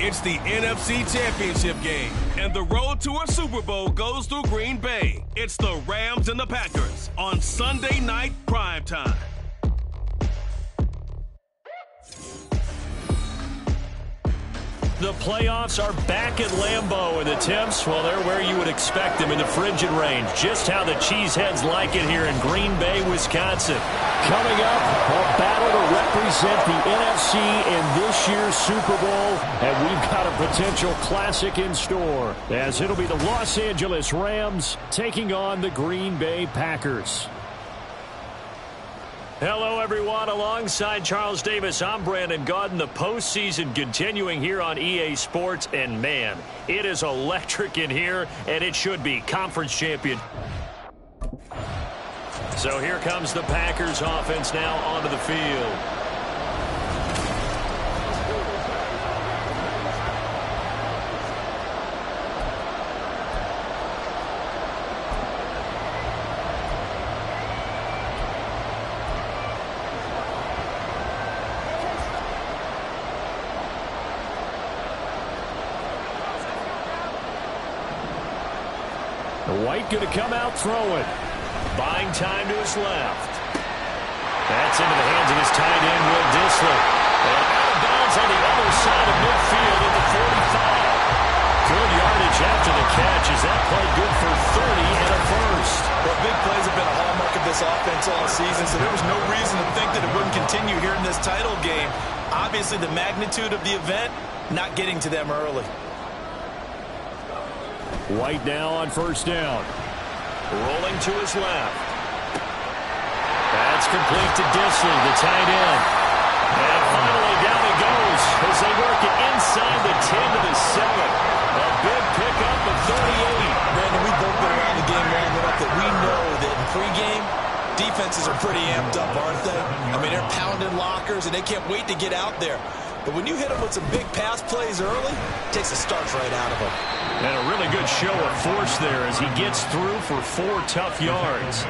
It's the NFC Championship game, and the road to a Super Bowl goes through Green Bay. It's the Rams and the Packers on Sunday night primetime. The playoffs are back at Lambeau, and the temps, well, they're where you would expect them in the frigid range. Just how the Cheeseheads like it here in Green Bay, Wisconsin. Coming up, a battle to represent the NFC in this year's Super Bowl, and we've got a potential classic in store, as it'll be the Los Angeles Rams taking on the Green Bay Packers. Hello, everyone. Alongside Charles Davis, I'm Brandon Gaudin. The postseason continuing here on EA Sports. And, man, it is electric in here, and it should be conference champion. So here comes the Packers offense now onto the field. White going to come out throwing. Buying time to his left. That's into the hands of his tight end, Will Dissler. And out of bounds on the other side of midfield at the 45. Good yardage after the catch. Is that play good for 30 and a first? Well, big plays have been a hallmark of this offense all season, so there was no reason to think that it wouldn't continue here in this title game. Obviously, the magnitude of the event not getting to them early. White now on first down. Rolling to his left. That's complete to Dissler, the tight end. And finally down it goes as they work it inside the 10 to the 7. A big pickup of 38. Brandon, we've both been around the game long enough that we know that in pregame, defenses are pretty amped up, aren't they? I mean, they're pounding lockers, and they can't wait to get out there. But when you hit them with some big pass plays early, it takes the starch right out of them. And a really good show of force there as he gets through for 4 tough yards.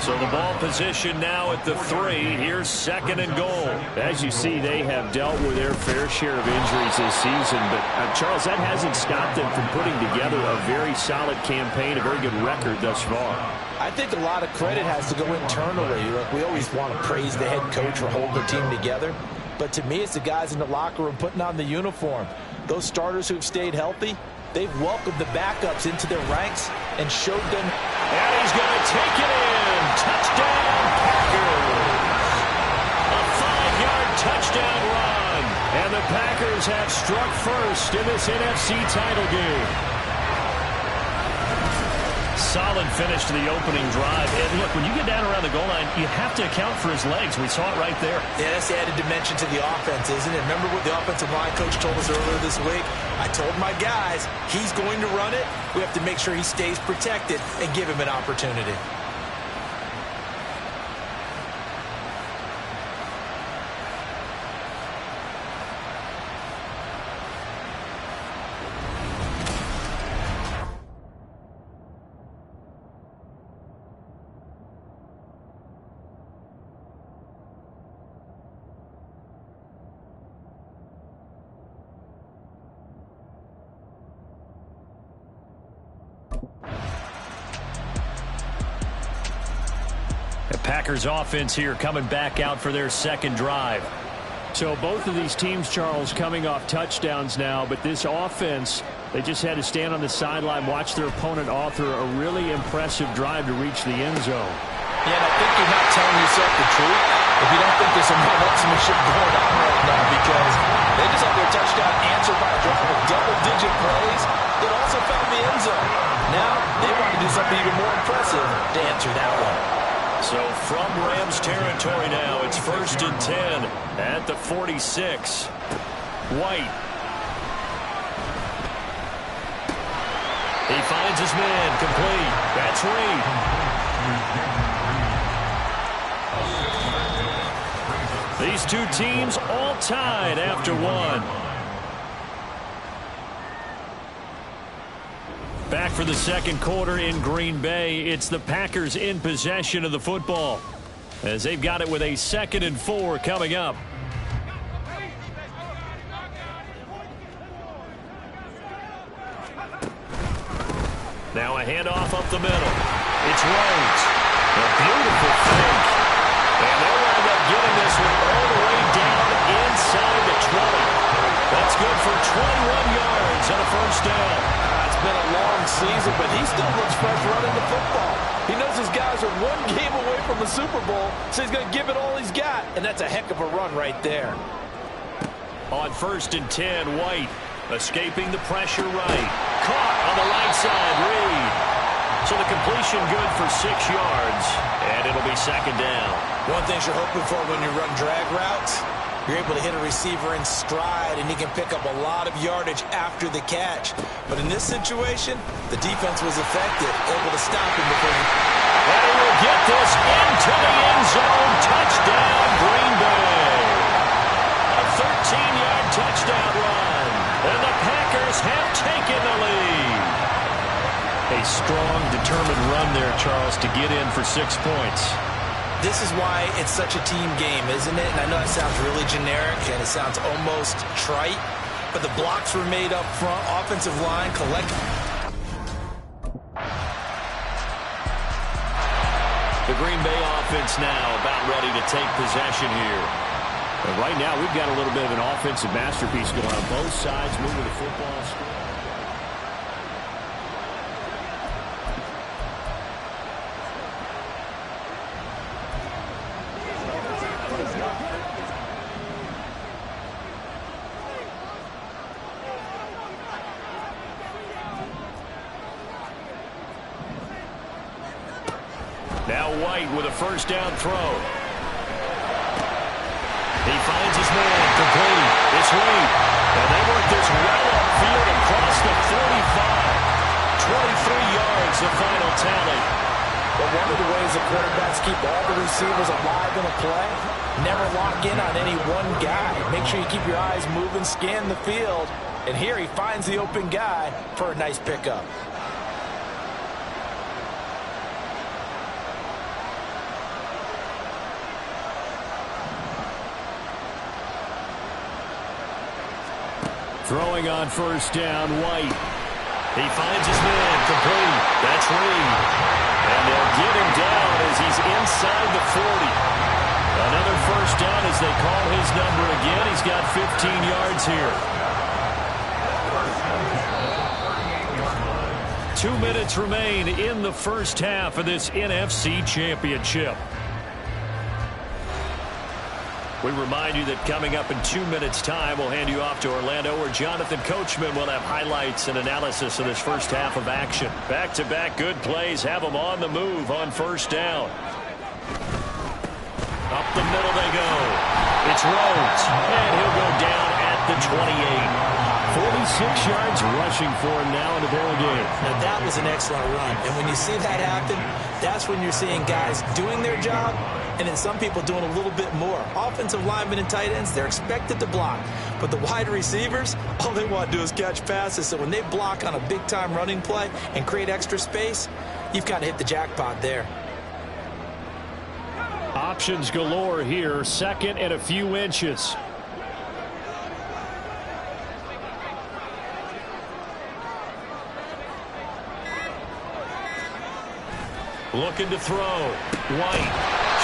So the ball position now at the 3. Here's second and goal. As you see, they have dealt with their fair share of injuries this season. But, Charles, that hasn't stopped them from putting together a very solid campaign, a very good record thus far. I think a lot of credit has to go internally. Look, we always want to praise the head coach for holding the team together. But to me, it's the guys in the locker room putting on the uniform. Those starters who've stayed healthy, they've welcomed the backups into their ranks and showed them. And he's going to take it in. Touchdown, Packers. A 5-yard touchdown run. And the Packers have struck first in this NFC title game. Solid finish to the opening drive. And look, when you get down around the goal line, you have to account for his legs. We saw it right there. Yeah, that's the added dimension to the offense, isn't it? Remember what the offensive line coach told us earlier this week? I told my guys, he's going to run it. We have to make sure he stays protected and give him an opportunity. The Packers offense here coming back out for their second drive. So both of these teams, Charles, coming off touchdowns now, but this offense, they just had to stand on the sideline, watch their opponent author a really impressive drive to reach the end zone. Yeah, and I think you're not telling yourself the truth if you don't think there's some marksmanship going on right now, because they just had their touchdown answered by a drive of double-digit plays that also found the end zone. Now they want to do something even more impressive to answer that one. So from Rams territory now, it's 1st and 10 at the 46. White. He finds his man complete. That's Reed. These two teams all tied after one. Back for the second quarter in Green Bay. It's the Packers in possession of the football as they've got it with a 2nd and 4 coming up. Now a handoff up the middle. It's Rhodes. A beautiful fake. And they'll wind up getting this one all the way down inside the 20. That's good for 21 yards and a first down. It's been a long season, but he still looks fresh running the football. He knows his guys are one game away from the Super Bowl, so he's going to give it all he's got. And that's a heck of a run right there. On 1st and 10, White escaping the pressure right. Caught on the right side, Reed. So the completion good for 6 yards, and it'll be second down. One thing you're hoping for when you run drag routes, you're able to hit a receiver in stride, and he can pick up a lot of yardage after the catch. But in this situation, the defense was effective, able to stop him before he... And he will get this into the end zone. Touchdown, Green Bay. A 13-yard touchdown run, and the Packers have taken the lead. A strong, determined run there, Charles, to get in for 6 points. This is why it's such a team game, isn't it? And I know that sounds really generic, and it sounds almost trite, but the blocks were made up front, offensive line, The Green Bay offense now about ready to take possession here. And right now, we've got a little bit of an offensive masterpiece going on both sides, moving the football score. Now White with a first down throw. He finds his man, complete. It's Reed. And they work this well upfield across the 45. 23 yards, the final tally. But one of the ways the quarterbacks keep all the receivers alive in a play, never lock in on any one guy. Make sure you keep your eyes moving, scan the field. And here he finds the open guy for a nice pickup. Throwing on first down, White. He finds his man, complete. That's Reed. And they'll get him down as he's inside the 40. Another first down as they call his number again. He's got 15 yards here. 2 minutes remain in the first half of this NFC Championship. We remind you that coming up in 2 minutes' time, we'll hand you off to Orlando, where Jonathan Coachman will have highlights and analysis of this first half of action. Back-to-back good plays have them on the move on first down. Up the middle they go. It's Rhodes, and he'll go down at the 28. 46 yards rushing for him now in the ball game. Now that was an excellent run, and when you see that happen, that's when you're seeing guys doing their job, and then some people doing a little bit more. Offensive linemen and tight ends, they're expected to block. But the wide receivers, all they want to do is catch passes. So when they block on a big-time running play and create extra space, you've kind of hit the jackpot there. Options galore here. Second and a few inches. Looking to throw. White.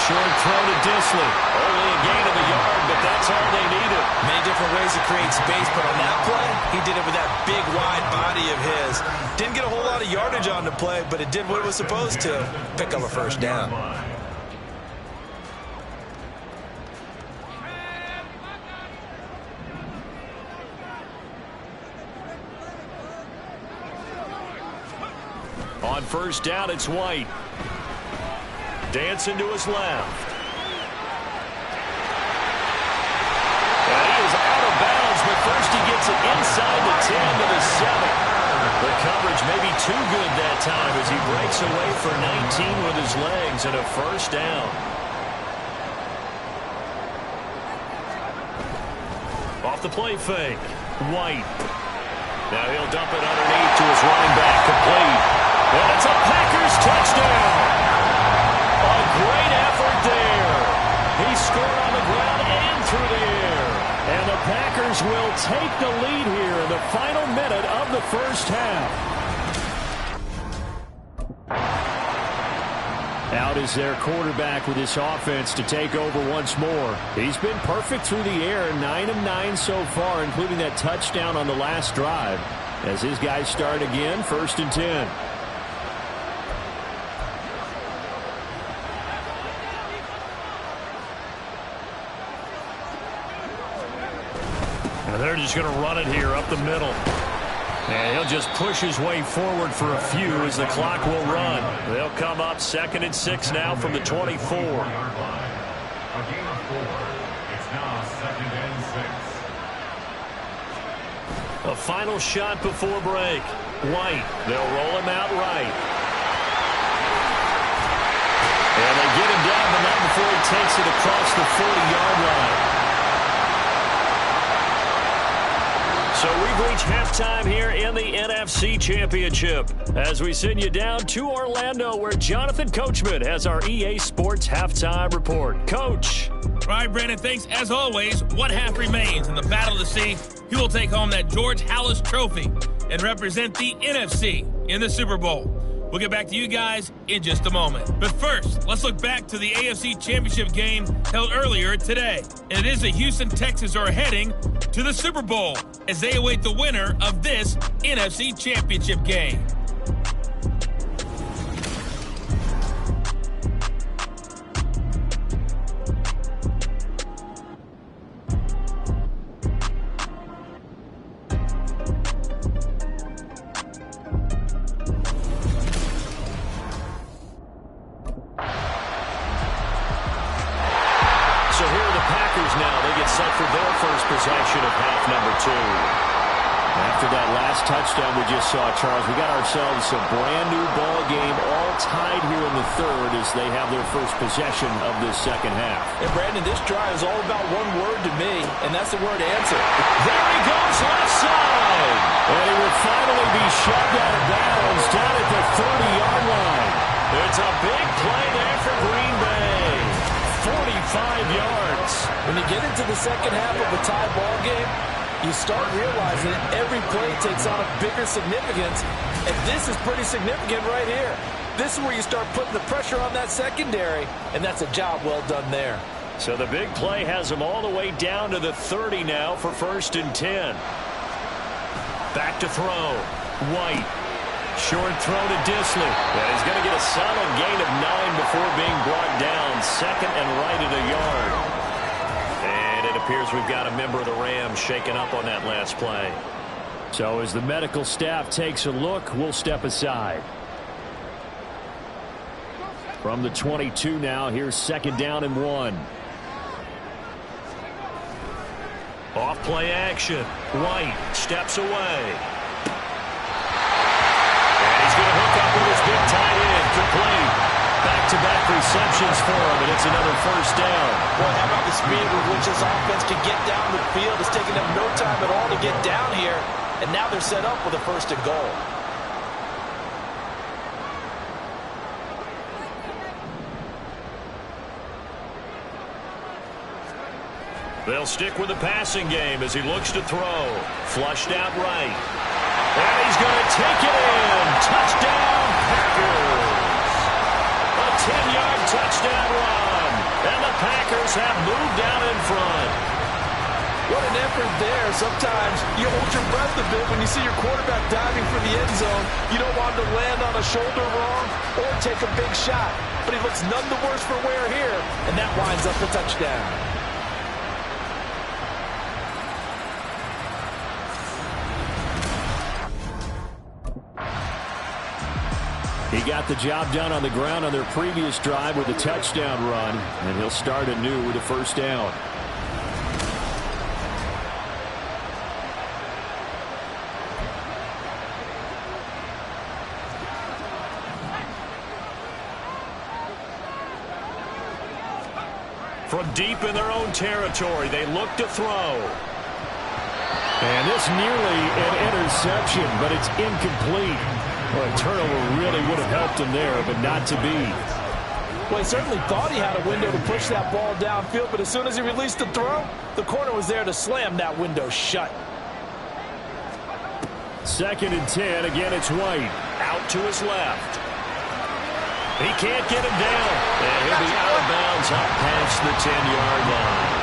Short throw to Disley. Only a gain of a yard, but that's all they needed. Many different ways to create space, but on that play, he did it with that big, wide body of his. Didn't get a whole lot of yardage on the play, but it did what it was supposed to. Pick up a first down. On first down, it's White. Dancing to his left. And he is out of bounds, but first he gets it inside the 10 to the 7. The coverage may be too good that time as he breaks away for 19 with his legs and a first down. Off the play fake. White. Now he'll dump it underneath to his running back, complete. And it's a Packers touchdown. A great effort there. He scored on the ground and through the air. And the Packers will take the lead here in the final minute of the first half. Out is their quarterback with this offense to take over once more. He's been perfect through the air, 9 of 9 so far, including that touchdown on the last drive. As his guys start again, 1st and 10. And they're just going to run it here up the middle. And he'll just push his way forward for a few as the clock will run. They'll come up 2nd and 6 now from the 24. It's now 2nd and 6. A final shot before break. White, they'll roll him out right. And they get him down, but not before he takes it across the 40-yard line. So we've reached halftime here in the NFC Championship as we send you down to Orlando where Jonathan Coachman has our EA Sports Halftime Report. Coach. All right, Brandon, thanks. As always, one half remains in the battle to see who will take home that George Halas Trophy and represent the NFC in the Super Bowl. We'll get back to you guys in just a moment. But first, let's look back to the AFC Championship game held earlier today. And it is the Houston Texans are heading to the Super Bowl as they await the winner of this NFC Championship game. After that last touchdown we just saw, Charles, we got ourselves a brand new ball game, all tied here in the 3rd as they have their first possession of this 2nd half. And Brandon, this drive is all about one word to me, and that's the word answer. There he goes, left side! And he will finally be shoved out of bounds down at the 30-yard line. It's a big play there for Green Bay. 45 yards. When you get into the 2nd half of a tie ball game, you start realizing that every play takes on a bigger significance, and this is pretty significant right here. This is where you start putting the pressure on that secondary, and that's a job well done there. So the big play has them all the way down to the 30 now for 1st and 10. Back to throw. White. Short throw to Disley. And he's going to get a solid gain of 9 before being brought down. 2nd and right at a yard. And it appears we've got a member of the Rams shaken up on that last play. So as the medical staff takes a look, we'll step aside. From the 22 now, here's 2nd down and 1. Off play action. White steps away. And he's going to hook up with his big tight end. Complete. Back-to-back receptions for him, and it's another 1st down. Boy, how about the speed with which this offense can get down the field? It's taking them no time at all to get down here, and now they're set up with a 1st and goal. They'll stick with the passing game as he looks to throw. Flushed out right. And he's going to take it in. Touchdown, Packers. A 10-yard touchdown run. And the Packers have moved out in front. What an effort there. Sometimes you hold your breath a bit when you see your quarterback diving for the end zone. You don't want him to land on a shoulder wrong or take a big shot. But he looks none the worse for wear here, and that winds up a touchdown. He got the job done on the ground on their previous drive with a touchdown run, and he'll start anew with a 1st down. From deep in their own territory, they look to throw. And this nearly an interception, but it's incomplete. Well, a turnover really would have helped him there, but not to be. Well, he certainly thought he had a window to push that ball downfield, but as soon as he released the throw, the corner was there to slam that window shut. 2nd and 10. Again, it's White. Out to his left. He can't get him down. And he'll be out of bounds up past the 10-yard line.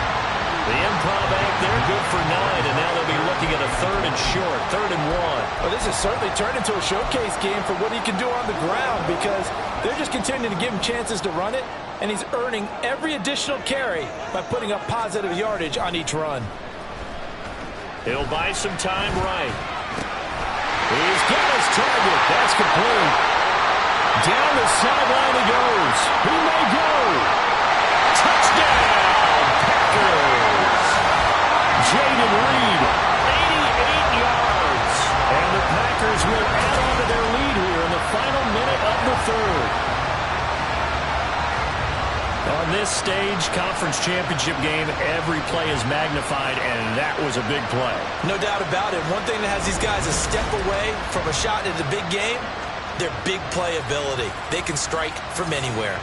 The improv act there, good for 9, and now they'll be looking at a 3rd and short, 3rd and 1. Well, this has certainly turned into a showcase game for what he can do on the ground because they're just continuing to give him chances to run it, and he's earning every additional carry by putting up positive yardage on each run. He'll buy some time right. He's got his target. That's complete. Down the sideline he goes. He may go. Touchdown, Packers. Jaden Reed, 88 yards. And the Packers will add on to their lead here in the final minute of the 3rd. On this stage, conference championship game, every play is magnified, and that was a big play. No doubt about it. One thing that has these guys a step away from a shot in the big game, their big play ability. They can strike from anywhere.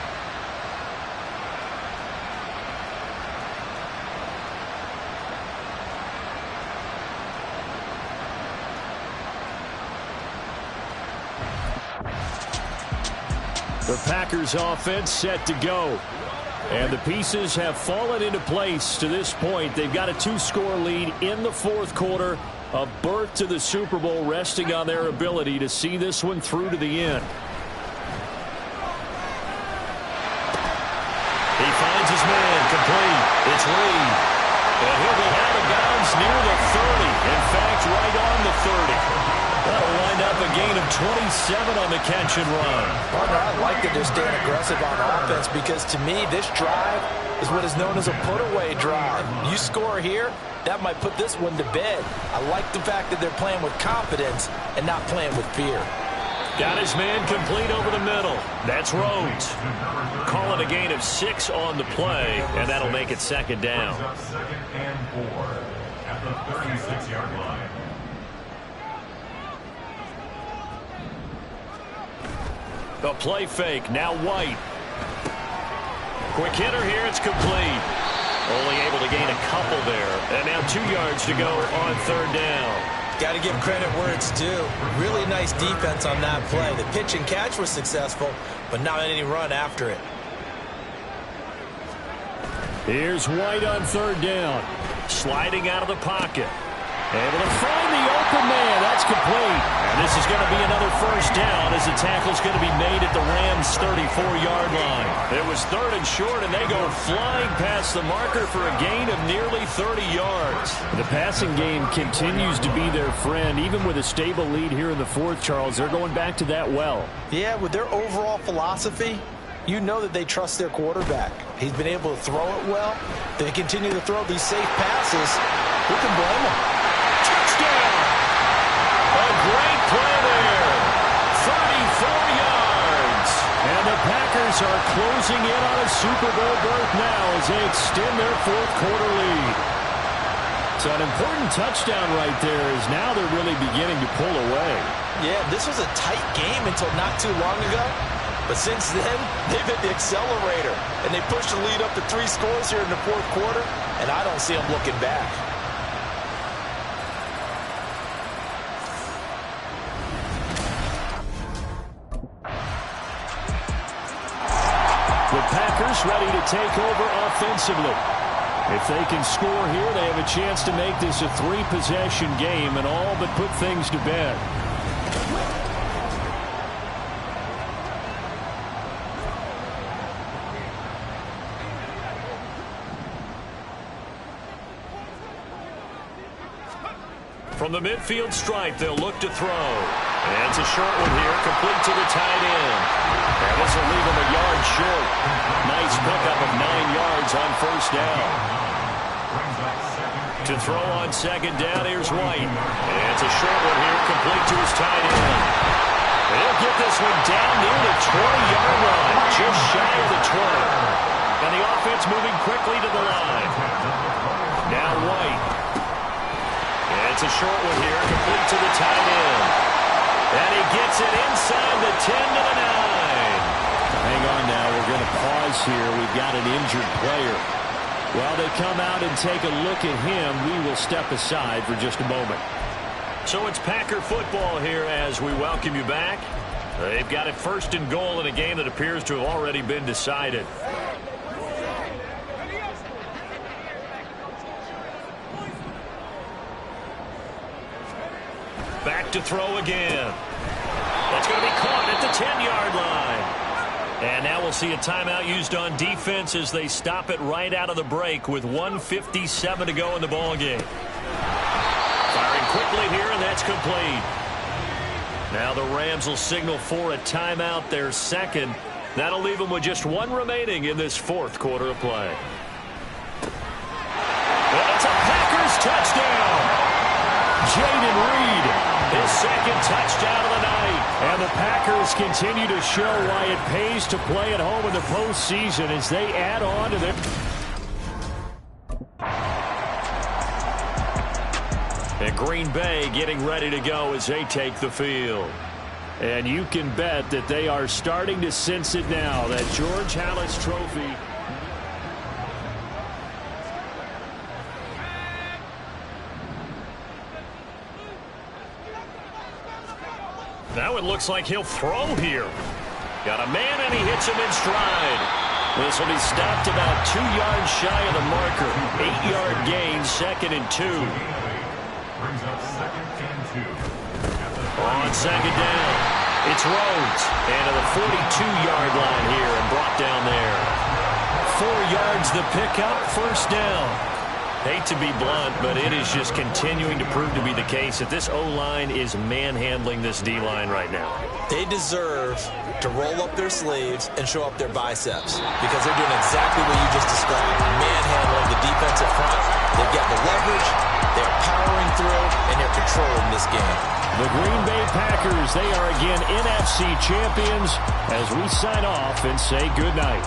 The Packers offense set to go. And the pieces have fallen into place to this point. They've got a 2-score lead in the 4th quarter. A berth to the Super Bowl resting on their ability to see this one through to the end. He finds his man complete. It's Reed. And he'll be out of bounds near the 30. In fact, right on the 30. That'll wind up a gain of 27 on the catch and run. Partner, I like that they're staying aggressive on offense because to me, this drive is what is known as a put-away drive. You score here, that might put this one to bed. I like the fact that they're playing with confidence and not playing with fear. Got his man complete over the middle. That's Rhodes. Call it a gain of 6 on the play, and that'll make it 2nd down. 2nd and 4 at the 36-yard line. A play fake, now White. Quick hitter here, it's complete. Only able to gain a couple there. And now 2 yards to go on 3rd down. Got to give credit where it's due. Really nice defense on that play. The pitch and catch was successful, but not any run after it. Here's White on 3rd down. Sliding out of the pocket. Able to find the open man. That's complete. And this is going to be another 1st down as the tackle's going to be made at the Rams' 34-yard line. It was 3rd and short, and they go flying past the marker for a gain of nearly 30 yards. The passing game continues to be their friend. Even with a stable lead here in the 4th, Charles, they're going back to that well. Yeah, with their overall philosophy, you know that they trust their quarterback. He's been able to throw it well. They continue to throw these safe passes. Who can blame them? Touchdown! A great play there. 34 yards. And the Packers are closing in on a Super Bowl berth now as they extend their 4th quarter lead. So an important touchdown right there as now they're really beginning to pull away. Yeah, this was a tight game until not too long ago. But since then, they've hit the accelerator. And they pushed the lead up to 3 scores here in the 4th quarter. And I don't see them looking back. The Packers ready to take over offensively. If they can score here, they have a chance to make this a 3-possession game and all but put things to bed. From the midfield stripe, they'll look to throw. And it's a short one here, complete to the tight end. And this will leave him a yard short. Nice pickup of 9 yards on 1st down. To throw on 2nd down, here's White. And it's a short one here, complete to his tight end. And he'll get this one down near the 20-yard line, just shy of the 20. And the offense moving quickly to the line. Now White. It's a short one here, complete to the tight end. And he gets it inside the 10 to the 9. Hang on now, we're going to pause here. We've got an injured player. While they come out and take a look at him, we will step aside for just a moment. So it's Packer football here as we welcome you back. They've got it 1st and goal in a game that appears to have already been decided. Back to throw again. That's going to be caught at the 10-yard line. And now we'll see a timeout used on defense as they stop it right out of the break with 1:57 to go in the ballgame. Firing quickly here, and that's complete. Now the Rams will signal for a timeout, their second. That'll leave them with just 1 remaining in this 4th quarter of play. And it's a Packers touchdown. Jaden Reed, his 2nd touchdown of the night. And the Packers continue to show why it pays to play at home in the postseason as they add on to their... And Green Bay getting ready to go as they take the field. And you can bet that they are starting to sense it now, that George Halas trophy. Now it looks like he'll throw here. Got a man, and he hits him in stride. This will be stopped about 2 yards shy of the marker. 8-yard gain, 2nd and 2. Brings up 2nd and 2. On 2nd down, it's Rhodes. And to the 42-yard line here and brought down there. 4 yards the pickup, 1st down. Hate to be blunt, but it is just continuing to prove to be the case that this O-line is manhandling this D-line right now. They deserve to roll up their sleeves and show up their biceps because they're doing exactly what you just described, manhandling the defensive front. They've got the leverage, they're powering through, and they're controlling this game. The Green Bay Packers, they are again NFC champions as we sign off and say goodnight.